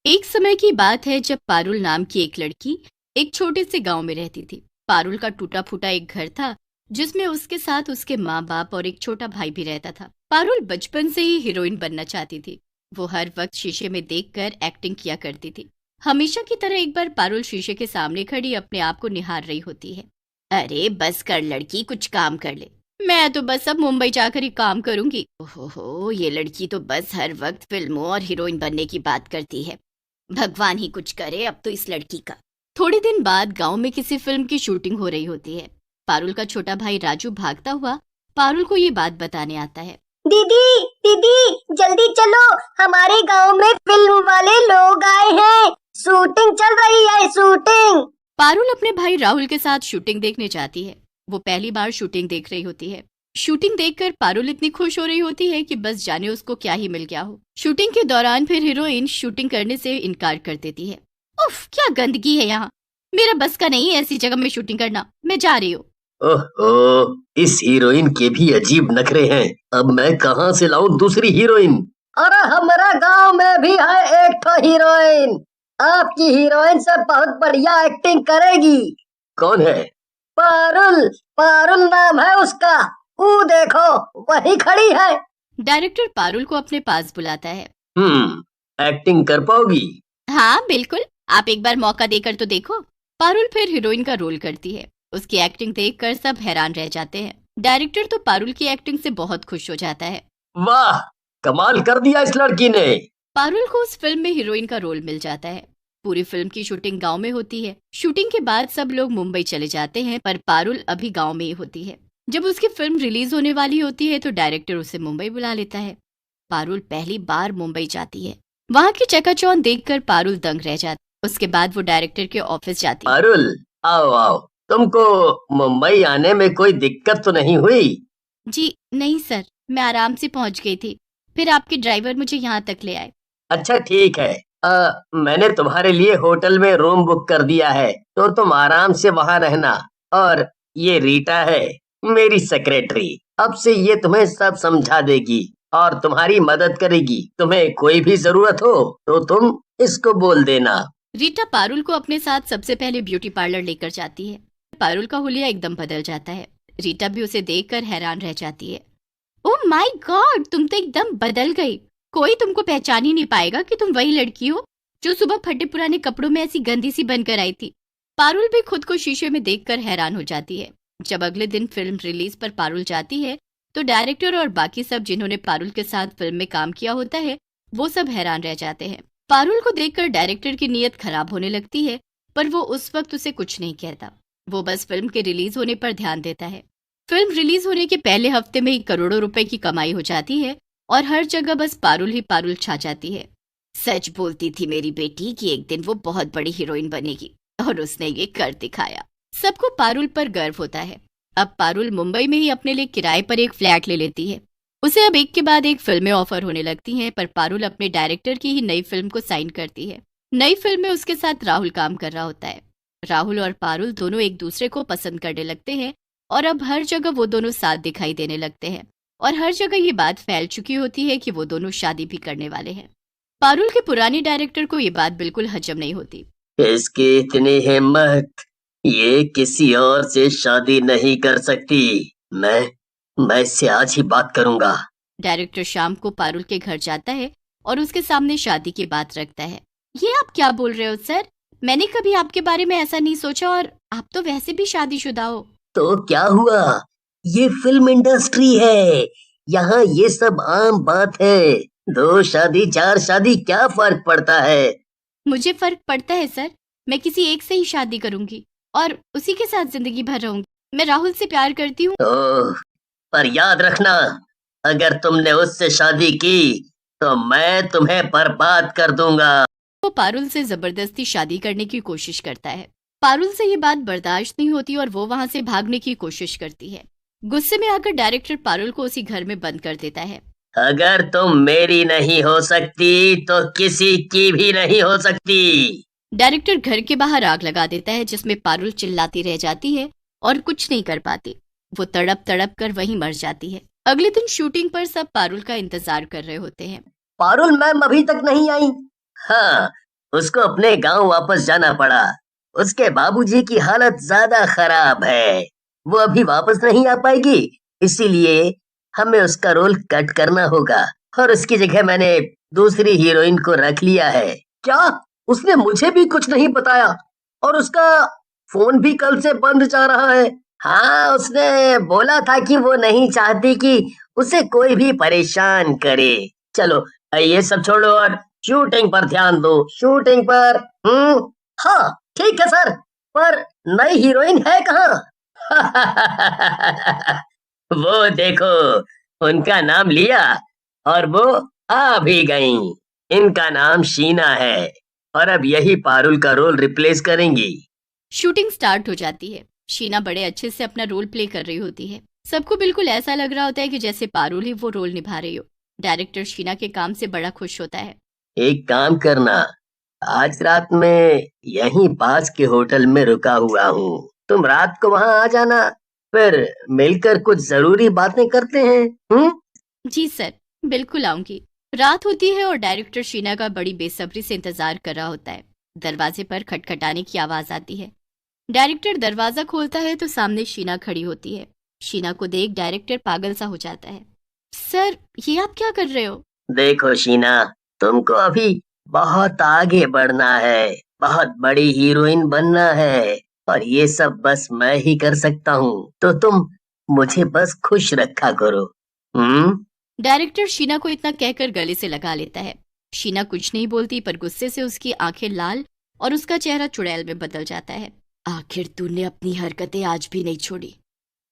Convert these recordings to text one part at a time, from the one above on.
एक समय की बात है जब पारुल नाम की एक लड़की एक छोटे से गांव में रहती थी। पारुल का टूटा फूटा एक घर था जिसमें उसके साथ उसके माँ बाप और एक छोटा भाई भी रहता था। पारुल बचपन से ही हीरोइन बनना चाहती थी। वो हर वक्त शीशे में देखकर एक्टिंग किया करती थी। हमेशा की तरह एक बार पारुल शीशे के सामने खड़ी अपने आप को निहार रही होती है। अरे बस कर लड़की, कुछ काम कर ले। मैं तो बस अब मुंबई जाकर ही काम करूंगी। ओहो, ये लड़की तो बस हर वक्त फिल्मों और हीरोइन बनने की बात करती है। भगवान ही कुछ करे अब तो इस लड़की का। थोड़े दिन बाद गांव में किसी फिल्म की शूटिंग हो रही होती है। पारुल का छोटा भाई राजू भागता हुआ पारुल को ये बात बताने आता है। दीदी दीदी जल्दी चलो, हमारे गांव में फिल्म वाले लोग आए हैं, शूटिंग चल रही है, शूटिंग। पारुल अपने भाई राहुल के साथ शूटिंग देखने जाती है। वो पहली बार शूटिंग देख रही होती है। शूटिंग देखकर पारुल इतनी खुश हो रही होती है कि बस जाने उसको क्या ही मिल गया हो। शूटिंग के दौरान फिर हीरोइन शूटिंग करने से इनकार कर देती है। उफ, क्या गंदगी है यहाँ, मेरा बस का नहीं है ऐसी जगह में शूटिंग करना, मैं जा रही हूँ। ओहो, इस हीरोइन के भी अजीब नखरे हैं। अब मैं कहाँ से लाऊं दूसरी हीरोइन? अरे हमारा गांव में भी है एक ठो हीरोइन, आपकी हीरोइन से बहुत बढ़िया एक्टिंग करेगी। कौन है? पारुल, पारुल नाम है उसका। वो देखो वही खड़ी है। डायरेक्टर पारुल को अपने पास बुलाता है। एक्टिंग कर पाओगी? हाँ बिल्कुल, आप एक बार मौका देकर तो देखो। पारुल फिर हीरोइन का रोल करती है। उसकी एक्टिंग देखकर सब हैरान रह जाते हैं। डायरेक्टर तो पारुल की एक्टिंग से बहुत खुश हो जाता है। वाह, कमाल कर दिया इस लड़की ने। पारुल को उस फिल्म में हीरोइन का रोल मिल जाता है। पूरी फिल्म की शूटिंग गांव में होती है। शूटिंग के बाद सब लोग मुंबई चले जाते हैं, पर पारुल अभी गांव में ही होती है। जब उसकी फिल्म रिलीज होने वाली होती है तो डायरेक्टर उसे मुंबई बुला लेता है। पारुल पहली बार मुंबई जाती है। वहाँ की चकाचौंध देखकर पारुल दंग रह जाती है। उसके बाद वो डायरेक्टर के ऑफिस जाती है। पारुल, आओ आओ, तुमको मुंबई आने में कोई दिक्कत तो नहीं हुई? जी नहीं सर, मैं आराम से पहुँच गई थी, फिर आपके ड्राइवर मुझे यहाँ तक ले आए। अच्छा ठीक है। मैंने तुम्हारे लिए होटल में रूम बुक कर दिया है, तो तुम आराम से वहाँ रहना। और ये रीटा है, मेरी सेक्रेटरी। अब से ये तुम्हें सब समझा देगी और तुम्हारी मदद करेगी। तुम्हें कोई भी जरूरत हो तो तुम इसको बोल देना। रीटा पारुल को अपने साथ सबसे पहले ब्यूटी पार्लर लेकर जाती है। पारुल का हुलिया एकदम बदल जाता है। रीटा भी उसे देखकर हैरान रह जाती है। ओह माय गॉड, तुम तो एकदम बदल गई। कोई तुमको पहचान ही नहीं पाएगा कि तुम वही लड़की हो जो सुबह फटे पुराने कपड़ों में ऐसी गंदी सी बनकर आई थी। पारुल भी खुद को शीशे में देखकर हैरान हो जाती है। जब अगले दिन फिल्म रिलीज पर पारुल जाती है तो डायरेक्टर और बाकी सब जिन्होंने पारुल के साथ फिल्म में काम किया होता है वो सब हैरान रह जाते हैं। पारुल को देखकर डायरेक्टर की नीयत खराब होने लगती है, पर वो उस वक्त उसे कुछ नहीं कहता। वो बस फिल्म के रिलीज होने पर ध्यान देता है। फिल्म रिलीज होने के पहले हफ्ते में ही करोड़ों रुपए की कमाई हो जाती है और हर जगह बस पारुल ही पारुल छा जाती है। सच बोलती थी मेरी बेटी कि एक दिन वो बहुत बड़ी हीरोइन बनेगी, और उसने ये कर दिखाया। सबको पारुल पर गर्व होता है। अब पारुल मुंबई में ही अपने लिए किराए पर एक फ्लैट ले लेती है। उसे अब एक के बाद एक फिल्में ऑफर होने लगती हैं, पर पारुल अपने डायरेक्टर की ही नई फिल्म को साइन करती है। नई फिल्म में उसके साथ राहुल काम कर रहा होता है। राहुल और पारुल दोनों एक दूसरे को पसंद करने लगते हैं और अब हर जगह वो दोनों साथ दिखाई देने लगते हैं और हर जगह ये बात फैल चुकी होती है कि वो दोनों शादी भी करने वाले हैं। पारुल के पुराने डायरेक्टर को ये बात बिल्कुल हजम नहीं होती। इसकी इतनी हिम्मत, ये किसी और से शादी नहीं कर सकती। मैं इससे आज ही बात करूंगा। डायरेक्टर शाम को पारुल के घर जाता है और उसके सामने शादी की बात रखता है। ये आप क्या बोल रहे हो सर? मैंने कभी आपके बारे में ऐसा नहीं सोचा, और आप तो वैसे भी शादीशुदा हो। तो क्या हुआ, ये फिल्म इंडस्ट्री है, यहाँ ये सब आम बात है। 2 शादी 4 शादी, क्या फर्क पड़ता है? मुझे फर्क पड़ता है सर। मैं किसी एक से ही शादी करूंगी और उसी के साथ जिंदगी भर रहूंगी। मैं राहुल से प्यार करती हूँ। ओह, पर याद रखना, अगर तुमने उससे शादी की तो मैं तुम्हें बर्बाद कर दूंगा। वो पारुल से जबरदस्ती शादी करने की कोशिश करता है। पारुल से ये बात बर्दाश्त नहीं होती और वो वहाँ से भागने की कोशिश करती है। गुस्से में आकर डायरेक्टर पारुल को उसी घर में बंद कर देता है। अगर तुम मेरी नहीं हो सकती तो किसी की भी नहीं हो सकती। डायरेक्टर घर के बाहर आग लगा देता है, जिसमें पारुल चिल्लाती रह जाती है और कुछ नहीं कर पाती। वो तड़प तड़प कर वहीं मर जाती है। अगले दिन शूटिंग पर सब पारुल का इंतजार कर रहे होते हैं। पारुल मैम अभी तक नहीं आई। हाँ, उसको अपने गांव वापस जाना पड़ा। उसके बाबूजी की हालत ज्यादा खराब है, वो अभी वापस नहीं आ पाएगी, इसीलिए हमें उसका रोल कट करना होगा और उसकी जगह मैंने दूसरी हीरोइन को रख लिया है। क्या? उसने मुझे भी कुछ नहीं बताया और उसका फोन भी कल से बंद जा रहा है। हाँ, उसने बोला था कि वो नहीं चाहती कि उसे कोई भी परेशान करे। चलो ये सब छोड़ो और शूटिंग पर ध्यान दो, शूटिंग पर। हाँ ठीक है सर, पर नई हीरोइन है कहाँ? वो देखो, उनका नाम लिया और वो आ भी गईं। इनका नाम शीना है और अब यही पारुल का रोल रिप्लेस करेंगी। शूटिंग स्टार्ट हो जाती है। शीना बड़े अच्छे से अपना रोल प्ले कर रही होती है। सबको बिल्कुल ऐसा लग रहा होता है कि जैसे पारुल ही वो रोल निभा रही हो। डायरेक्टर शीना के काम से बड़ा खुश होता है। एक काम करना, आज रात में यहीं पास के होटल में रुका हुआ हूँ, तुम रात को वहाँ आ जाना, फिर मिलकर कुछ जरूरी बातें करते हैं। जी सर, बिल्कुल आऊंगी। रात होती है और डायरेक्टर शीना का बड़ी बेसब्री से इंतजार कर रहा होता है। दरवाजे पर खटखटाने की आवाज आती है। डायरेक्टर दरवाजा खोलता है तो सामने शीना खड़ी होती है। शीना को देख डायरेक्टर पागल सा हो जाता है। सर, ये आप क्या कर रहे हो? देखो शीना, तुमको अभी बहुत आगे बढ़ना है, बहुत बड़ी हीरोइन बनना है और ये सब बस मैं ही कर सकता हूँ, तो तुम मुझे बस खुश रखा करो। डायरेक्टर शीना को इतना कहकर गले से लगा लेता है। शीना कुछ नहीं बोलती, पर गुस्से से उसकी आंखें लाल और उसका चेहरा चुड़ैल में बदल जाता है। आखिर तूने अपनी हरकतें आज भी नहीं छोड़ी,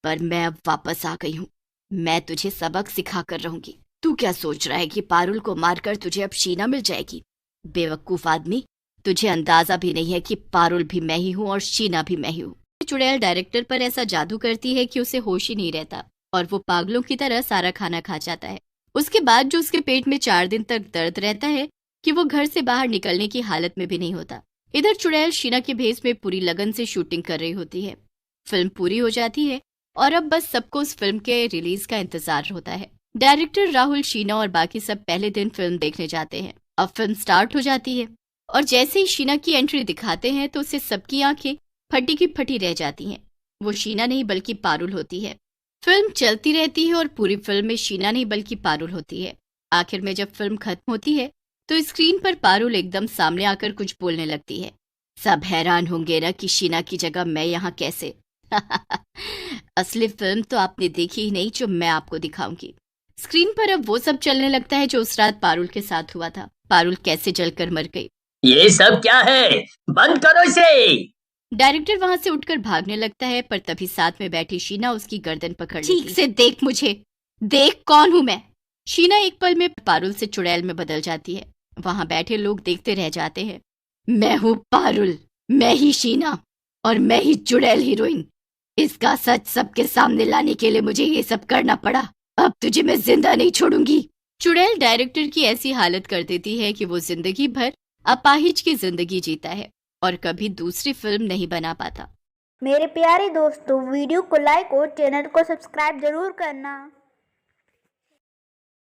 पर मैं अब वापस आ गई हूँ। मैं तुझे सबक सिखा कर रहूंगी। तू क्या सोच रहा है कि पारुल को मारकर तुझे अब शीना मिल जाएगी? बेवकूफ आदमी, तुझे अंदाजा भी नहीं है कि पारुल भी मैं ही हूँ और शीना भी मैं ही हूँ। चुड़ैल डायरेक्टर पर ऐसा जादू करती है कि उसे होश ही नहीं रहता और वो पागलों की तरह सारा खाना खा जाता है। उसके बाद जो उसके पेट में 4 दिन तक दर्द रहता है कि वो घर से बाहर निकलने की हालत में भी नहीं होता। इधर चुड़ैल शीना के भेस में पूरी लगन से शूटिंग कर रही होती है। फिल्म पूरी हो जाती है और अब बस सबको उस फिल्म के रिलीज का इंतजार होता है। डायरेक्टर राहुल, शीना और बाकी सब पहले दिन फिल्म देखने जाते हैं। अब फिल्म स्टार्ट हो जाती है और जैसे ही शीना की एंट्री दिखाते हैं तो उससे सबकी आंखें फटी की फटी रह जाती हैं। वो शीना नहीं बल्कि पारुल होती है। फिल्म चलती रहती है और पूरी फिल्म में शीना नहीं बल्कि पारुल होती है। आखिर में जब फिल्म खत्म होती है तो स्क्रीन पर पारुल एकदम सामने आकर कुछ बोलने लगती है। सब हैरान होंगे ना कि शीना की जगह मैं यहाँ कैसे। असली फिल्म तो आपने देखी ही नहीं जो मैं आपको दिखाऊंगी। स्क्रीन पर अब वो सब चलने लगता है जो उस रात पारुल के साथ हुआ था। पारुल कैसे जलकर मर गई। ये सब क्या है? बंद करो इसे। डायरेक्टर वहां से उठकर भागने लगता है, पर तभी साथ में बैठी शीना उसकी गर्दन पकड़ लेती है। ठीक से देख मुझे, देख कौन हूं मैं। शीना एक पल में पारुल से चुड़ैल में बदल जाती है। वहां बैठे लोग देखते रह जाते हैं। मैं हूँ पारुल, मैं ही शीना और मैं ही चुड़ैल हीरोइन। इसका सच सबके सामने लाने के लिए मुझे ये सब करना पड़ा। अब तुझे मैं जिंदा नहीं छोड़ूंगी। चुड़ैल डायरेक्टर की ऐसी हालत कर देती है कि वो जिंदगी भर अपाहिज की जिंदगी जीता है और कभी दूसरी फिल्म नहीं बना पाता। मेरे प्यारे दोस्तों, वीडियो को लाइक और चैनल को सब्सक्राइब जरूर करना।